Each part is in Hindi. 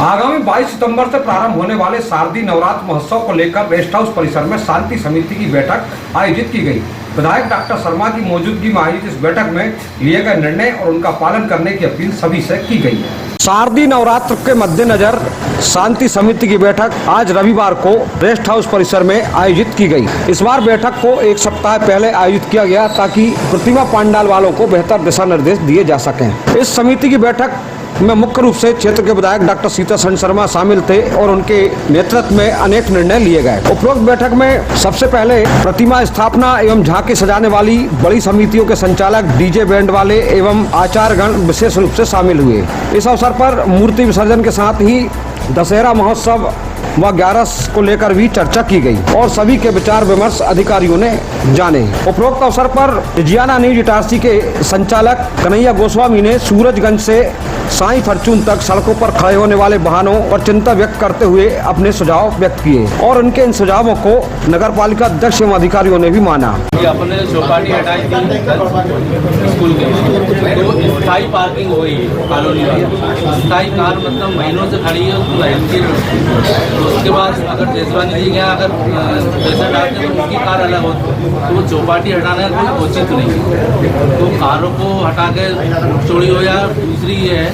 आगामी 22 सितंबर से प्रारंभ होने वाले शारदीय नवरात्र महोत्सव को लेकर रेस्ट हाउस परिसर में शांति समिति की बैठक आयोजित की गई। विधायक डॉक्टर शर्मा की मौजूदगी में आयोजित इस बैठक में लिए गए निर्णय और उनका पालन करने की अपील सभी से की गई है। शारदीय नवरात्र के मद्देनजर शांति समिति की बैठक आज रविवार को रेस्ट हाउस परिसर में आयोजित की गई। इस बार बैठक को एक सप्ताह पहले आयोजित किया गया ताकि प्रतिमा पंडाल वालों को बेहतर दिशा निर्देश दिए जा सकें। इस समिति की बैठक में मुख्य रूप से क्षेत्र के विधायक डॉक्टर सीतासरण शर्मा शामिल थे और उनके नेतृत्व में अनेक निर्णय लिए गए। उपरोक्त बैठक में सबसे पहले प्रतिमा स्थापना एवं झांकी सजाने वाली बड़ी समितियों के संचालक, डीजे बैंड वाले एवं आचार्यगण विशेष रूप से शामिल हुए। इस अवसर पर मूर्ति विसर्जन के साथ ही दशहरा महोत्सव व 11 को लेकर भी चर्चा की गई और सभी के विचार विमर्श अधिकारियों ने जाने। उपरोक्त अवसर पर जियाना न्यूज इटारसी के संचालक कन्हैया गोस्वामी ने सूरजगंज से साई फॉर्चून तक सड़कों पर खड़े होने वाले वाहनों पर चिंता व्यक्त करते हुए अपने सुझाव व्यक्त किए और उनके इन सुझावों को नगर पालिका अध्यक्ष एवं अधिकारियों ने भी माना। अपने चौपाटी हटाई थी स्कूल के, तो स्थायी पार्किंग हो गई है कॉलोनी में। स्थायी कार मतलब महीनों से खड़ी है, उसको हल्की तो उसके बाद अगर जैसवानी जी गया, अगर पैसा डालते तो उनकी कार अलग होती, तो वो चौपाटी हटाना कोई उचित नहीं। तो कारों को हटा के चोरी हो जाए। दूसरी ये है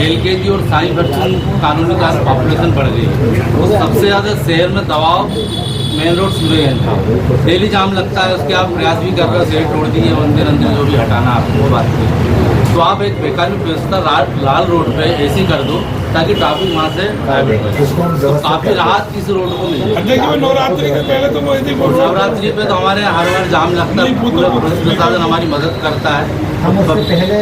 LKG और साई फॉर्चून कानूनी कार पॉपुलेशन बढ़ गई है, तो सबसे ज़्यादा शहर में दबाव मेन रोड सूर्यगंज डेली जाम लगता है। उसके आप प्रयास भी कर रहे हो, शेड तोड़ दिए, मंदिर अंदर जो भी हटाना आपको वो बात की, तो आप एक बेकार व्यवस्था लाल रोड पे ऐसी कर दो ताकि ट्रैफिक वहाँ से डाइवर्ट हो, तो काफ़ी राहत इस रोड को मिल जाए। नवरात्रि के पहले तो नवरात्रि पे तो हमारे हर बार जाम लगता है, पूरा पुलिस प्रशासन हमारी मदद करता है। हम उससे पहले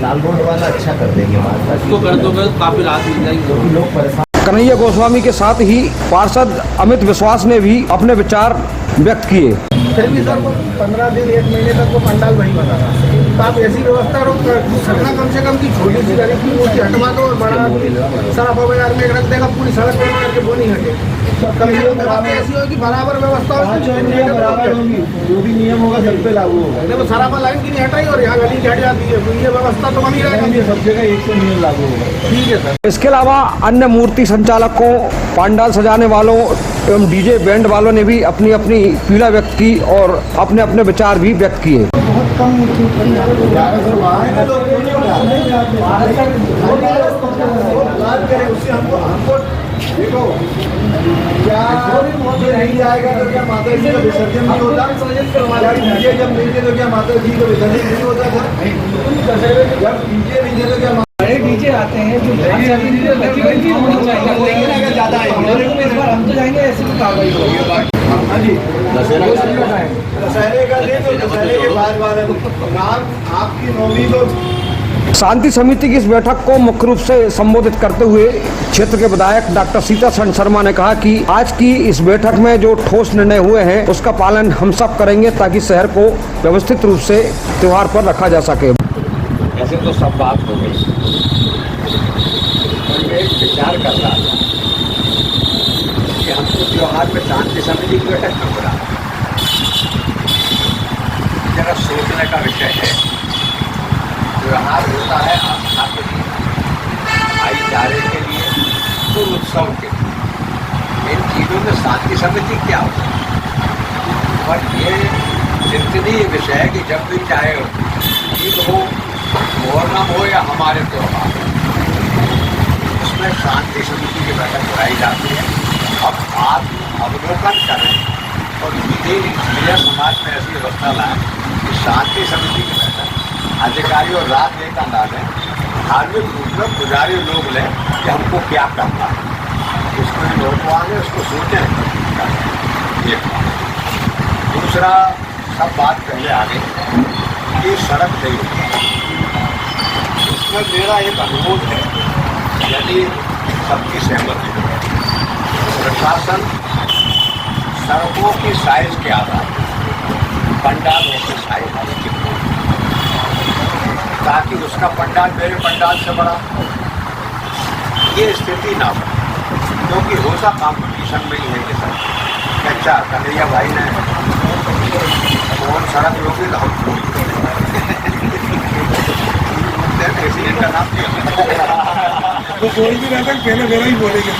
लाल रोड वाला अच्छा कर देंगे, उसको कर दोगे तो काफ़ी राहत मिल जाएगी। लोग परेशान। कन्हैया गोस्वामी के साथ ही पार्षद अमित विश्वास ने भी अपने विचार व्यक्त किए। फिर भी सर 15 दिन 1 महीने तक वो पंडाल वही बना रहा है, तो आप ऐसी व्यवस्था रखना कम से कम की छोटी सी गरीब की मूर्ति हटवा दो और बड़ा सराफा बाजार में रख देगा, पूरी सड़क पर मार के वो नहीं हटे। कम से कम व्यवस्था ऐसी होगी, बराबर व्यवस्था होगी, जो भी नियम होगा सब पे लागू होगा। देखो सराफा लाइन की नहीं हटाई और यहाँ गली हट जाती है, तो ये व्यवस्था तो बनी रहेगी, सब जगह एक से नियम लागू होगा। ठीक है सर। इसके अलावा अन्य मूर्ति संचालकों, पंडाल सजाने वालों एवं डीजे बैंड वालों ने भी अपनी अपनी पीड़ा व्यक्त की और अपने अपने विचार भी व्यक्त किए। बहुत कम मूर्ति देखो क्या नहीं जाएगा तो क्या माता जी का विसर्जन नहीं होता? डीजे जब नहीं थे तो क्या माता जी का विसर्जन नहीं होता था? जब डीजे नहीं थे तो क्या बड़े डीजे आते हैं जो अगर ज़्यादा आएंगे इस बार हम तो जाएंगे, ऐसे तो कार्रवाई होगी। हाँ जी, दशहरे का दिन तो दशहरे के बाद आपकी नौवीं तो। शांति समिति की इस बैठक को मुख्य रूप से संबोधित करते हुए क्षेत्र के विधायक डॉक्टर सीतासरण शर्मा ने कहा कि आज की इस बैठक में जो ठोस निर्णय हुए हैं उसका पालन हम सब करेंगे ताकि शहर को व्यवस्थित रूप से त्योहार पर रखा जा सके। ऐसे तो सब बात हो गई, मैं एक विचार कर रहा था कि हमको त्योहार में शांति समिति की बैठक क्यों करा, जरा सोचने का विषय है। त्योहार होता है आस्था के लिए, भाईचारे के लिए, तो उत्सव के लिए। इन चीज़ों में शांति समिति क्या होती है? और ये चिंतनीय विषय है कि जब भी चाहे ईद हो, मुहर्रम हो या हमारे त्योहार, उसमें शांति समिति की बैठक बुलाई जाती है। अब आप अवलोकन करें और मीडिया समाज में ऐसी व्यवस्था लाएं कि शांति समिति की बैठक अधिकारी और रात नेता ना लें, धार्मिक रूप में पुजारी लोग लें कि हमको क्या करना है। उसमें लोग आगे उसको सोचें। एक दूसरा, सब बात पहले आ गई कि सड़क नहीं होती, उसमें मेरा एक अनुरोध है, यदि सबकी सहमति हो, प्रशासन सड़कों की साइज के आधार पर पंडालों की साइज ताकि उसका पंडाल मेरे पंडाल से बड़ा, ये स्थिति ना हो, क्योंकि होता कॉम्पिटिशन में ही है कि सर अच्छा कन्हैया भाई ने कौन सड़क लोगे तो हम एक्सीडेंट का नाम दिया वो बोल भी रहा था पहले मेरा ही बोलेंगे।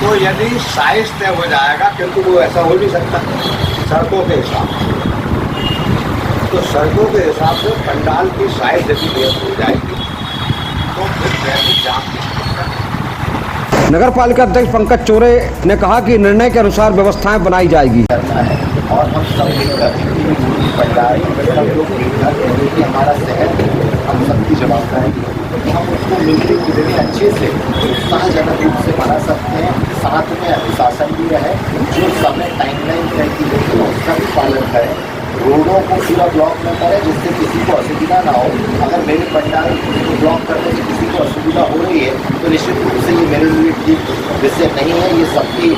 तो यदि साइज तय हो जाएगा, क्योंकि वो ऐसा हो नहीं सकता सड़कों के हिसाब से, तो सड़कों के हिसाब से पंडाल की साइज यदि तय हो जाएगी तो फिर ट्रैफिक जाम की समस्या। नगर पालिका अध्यक्ष पंकज चोरे ने कहा कि निर्णय के अनुसार व्यवस्थाएं बनाई जाएगी। करना है और हम सब मिलकर पंडाल सब लोग मिलकर, क्योंकि हमारा शहर हम सबकी जवाबदारी है, हम उसको मिलकर जुलकर अच्छे से उत्साहजनक रूप से बना सकते हैं। साथ में अनुशासन भी रहे, जो समय टाइमलाइन तय की गई है उसका भी पालन करें, रोडों को पूरा ब्लॉक न करें जिससे किसी को असुविधा ना हो। अगर मेरे पंडाल को ब्लॉक करने से किसी को असुविधा हो रही है तो निश्चित रूप से ये मेरे लिए ठीक विषय नहीं है। ये सबकी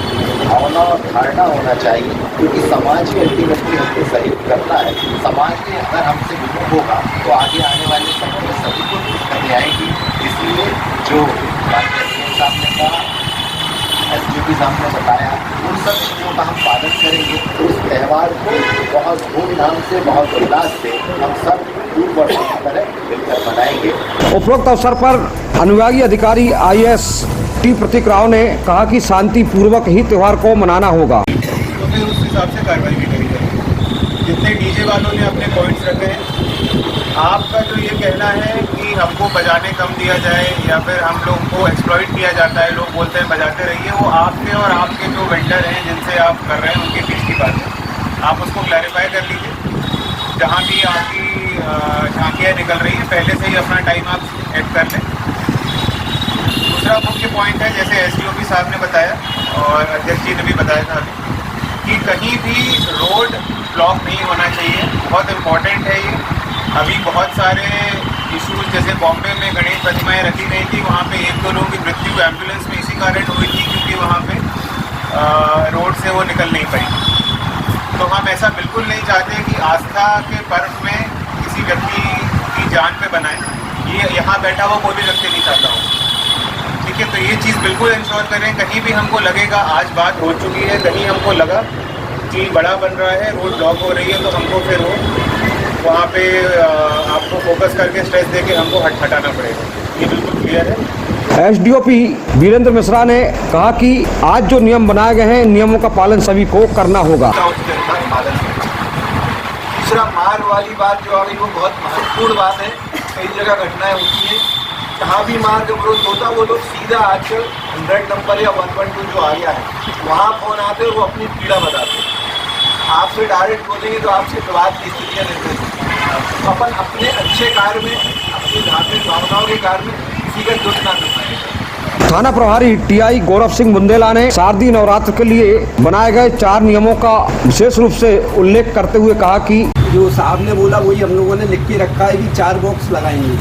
भावना और धारणा होना चाहिए, क्योंकि समाज ही अल्टीमेटली हमको सहयोग करना है। समाज में अगर हमसे विमुख होगा तो आगे आने वाले समय में सभी को दिक्कतें आएंगी। इसलिए जो माननीय साहब ने कहा, SGP साहब ने बताया, उन सब चीज़ों का हम पालन करेंगे तो इस त्यौहार को बहुत धूमधाम से, बहुत उल्लास से हम सब पूर्व वर्षों की तरह मिलकर मनाएंगे। उपरोक्त अवसर पर अनुविभागीय अधिकारी IAS टी प्रतीक राव ने कहा कि शांति पूर्वक ही त्योहार को मनाना होगा। तो फिर उस हिसाब से कार्रवाई भी करी जाएगी। जितने डीजे वालों ने अपने पॉइंट्स रखे हैं, आपका जो ये कहना है कि हमको बजाने कम दिया जाए या फिर हम लोग को एक्सप्लॉइट किया जाता है, लोग बोलते हैं बजाते रहिए, वो आपके और आपके जो वेंडर हैं जिनसे आप कर रहे हैं उनके बीच की बात है। आप उसको क्लैरिफाई कर लीजिए। जहाँ भी आपकी झांकियाँ निकल रही हैं पहले से ही अपना टाइम आप सेट कर लें। दूसरा मुख्य पॉइंट है, जैसे SDOP साहब ने बताया और अध्यक्ष जी ने भी बताया था कि कहीं भी रोड ब्लॉक नहीं होना चाहिए। बहुत इम्पॉर्टेंट है ये। अभी बहुत सारे इशूज़, जैसे बॉम्बे में गणेश प्रतिमाएँ रखी गई थी, वहाँ पे 1-2 लोगों की मृत्यु एम्बुलेंस में इसी कारण हुई थी क्योंकि वहाँ पे रोड से वो निकल नहीं पाई। तो हम ऐसा बिल्कुल नहीं चाहते कि आस्था के पर्व में किसी व्यक्ति की जान पे बनाए। ये यहाँ बैठा हुआ कोई भी व्यक्ति नहीं चाहता हो, ठीक है। तो ये चीज़ बिल्कुल इंश्योर करें। कहीं भी हमको लगेगा, आज बात हो चुकी है, कहीं हमको लगा कि बड़ा बन रहा है, रोड ब्लॉक हो रही है, तो हमको फिर वो वहाँ पे आपको फोकस करके स्ट्रेस देके हमको हटाना पड़ेगा। ये बिल्कुल क्लियर है। SDOP वीरेंद्र मिश्रा ने कहा कि आज जो नियम बनाए गए हैं, नियमों का पालन सभी को करना होगा। दूसरा, मार वाली बात जो आ गई वो बहुत महत्वपूर्ण बात है। कई जगह घटनाएं होती हैं, जहाँ भी मार्ग अवरोध होता वो लोग सीधा आजकल 100 नंबर या 112 जो आ गया है वहाँ फोन आते हैं, वो अपनी पीड़ा बताते हैं। आपसे डायरेक्ट बोलेंगे तो आपसे विवाद की स्थितियाँ निर्मित होती हैं। तो अपन अपने अच्छे कार्य में, अपनी धार्मिक भावनाओं के कार्य में किसी का दुख ना कर पाएगा। थाना प्रभारी TI गौरव सिंह बुंदेला ने शारदीय नवरात्र के लिए बनाए गए 4 नियमों का विशेष रूप से उल्लेख करते हुए कहा कि जो साहब ने बोला वही हम लोगों ने लिख के रखा है कि 4 बॉक्स लगाएंगे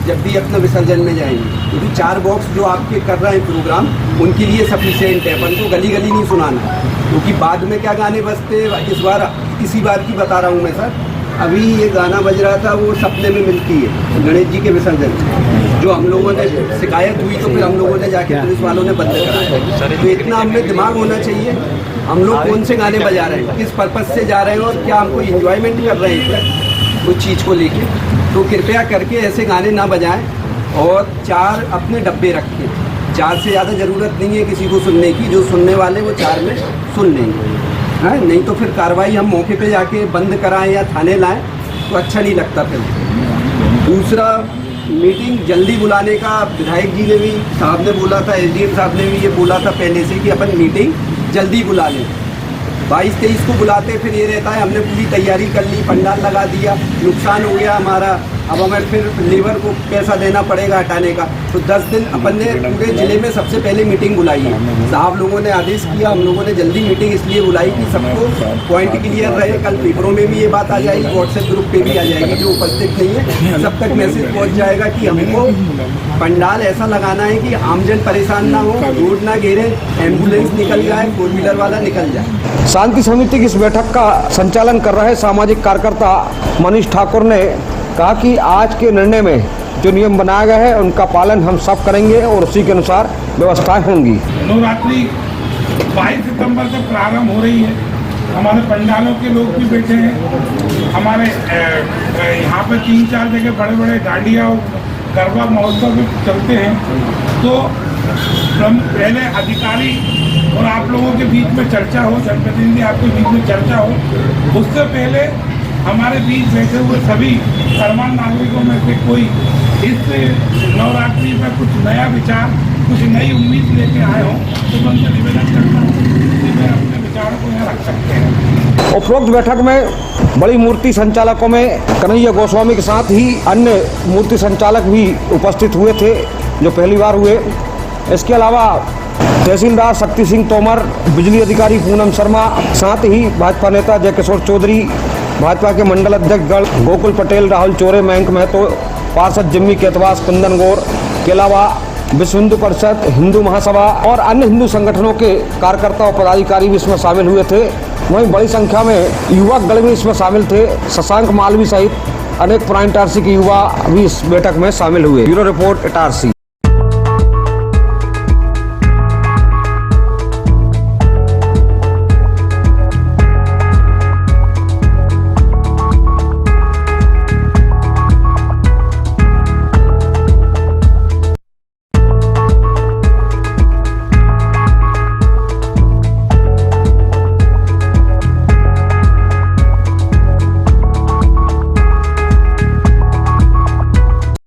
जब भी अपना विसर्जन में जाएंगे, क्योंकि 4 बॉक्स जो आपके कर रहे हैं प्रोग्राम उनके लिए सफिशिएंट है। अपन को गली गली नहीं सुनाना, क्योंकि बाद में क्या गाने बजते। इस बार इसी बार की बता रहा हूँ मैं सर, अभी ये गाना बज रहा था, वो सपने में मिलती है गणेश जी के विसर्जन, जो हम लोगों ने शिकायत हुई तो फिर हम लोगों ने जाके पुलिस वालों ने बंद कराया। तो इतना हमें दिमाग होना चाहिए, हम लोग कौन से गाने बजा रहे हैं, किस पर्पज़ से जा रहे हैं और क्या हमको इंजॉयमेंट कर रहे हैं कुछ चीज़ को लेके। तो कृपया करके ऐसे गाने ना बजाएं और 4 अपने डब्बे रखें। 4 से ज़्यादा ज़रूरत नहीं है किसी को सुनने की, जो सुनने वाले वो 4 में सुन लेंगे, है नहीं तो फिर कार्रवाई हम मौके पे जाके बंद कराएं या थाने लाएं तो अच्छा नहीं लगता फिर। दूसरा, मीटिंग जल्दी बुलाने का विधायक जी ने भी, साहब ने बोला था, SDM साहब ने भी ये बोला था पहले से कि अपन मीटिंग जल्दी बुला लें। 22-23 को बुलाते फिर ये रहता है हमने पूरी तैयारी कर ली, पंडाल लगा दिया, नुकसान हो गया हमारा, अब हमें फिर लेबर को पैसा देना पड़ेगा हटाने का। तो 10 दिन अपन ने पूरे ज़िले में सबसे पहले मीटिंग बुलाई है। साहब लोगों ने आदेश किया, हम लोगों ने जल्दी मीटिंग इसलिए बुलाई कि सबको पॉइंट क्लियर रहे। कल पेपरों में भी ये बात आ जाएगी, व्हाट्सएप ग्रुप पे भी आ जाएगी, जो उपस्थित नहीं है सब तक मैसेज पहुँच जाएगा कि हमको पंडाल ऐसा लगाना है कि आमजन परेशान ना हो, रोड ना घेरे, एम्बुलेंस निकल जाए, 4 व्हीलर वाला निकल जाए। शांति समिति की इस बैठक का संचालन कर रहे सामाजिक कार्यकर्ता मनीष ठाकुर ने कहा कि आज के निर्णय में जो नियम बनाए गए हैं उनका पालन हम सब करेंगे और उसी के अनुसार व्यवस्थाएं होंगी। नवरात्रि 22 सितंबर से प्रारंभ हो रही है। हमारे पंडालों के लोग भी बैठे हैं। हमारे यहाँ पर 3-4 जगह बड़े बड़े डांडिया गरबा महोत्सव में चलते हैं तो पहले अधिकारी और आप लोगों के बीच में चर्चा हो, जनप्रतिनिधि आपके बीच में चर्चा हो, उससे पहले हमारे बीच बैठे हुए सभी सर्वमान्य नागरिकों में से कोई इस नवरात्रि में कुछ नया विचार, कुछ नई उम्मीद लेके आए हों तो मैं उनसे निवेदन करता हूँ कि वे अपने विचारों को यहाँ रख सकते हैं। उपरोक्त बैठक में बड़ी मूर्ति संचालकों में कन्हैया गोस्वामी के साथ ही अन्य मूर्ति संचालक भी उपस्थित हुए थे जो पहली बार हुए। इसके अलावा तहसीलदार शक्ति सिंह तोमर, बिजली अधिकारी पूनम शर्मा, साथ ही भाजपा नेता जय किशोर चौधरी, भाजपा के मंडल अध्यक्ष गण गोकुल पटेल, राहुल चोरे, मयंक महतो, पार्षद जिम्मी केतवास, कुंदन गौर के अलावा विश्व हिंदू परिषद, हिंदू महासभा और अन्य हिंदू संगठनों के कार्यकर्ता और पदाधिकारी भी इसमें शामिल हुए थे। वहीं बड़ी संख्या में युवा गण भी इसमें शामिल थे। शशांक मालवी सहित अनेक पुरानी इटारसी के युवा भी इस बैठक में शामिल हुए। Bureau report Itarsi.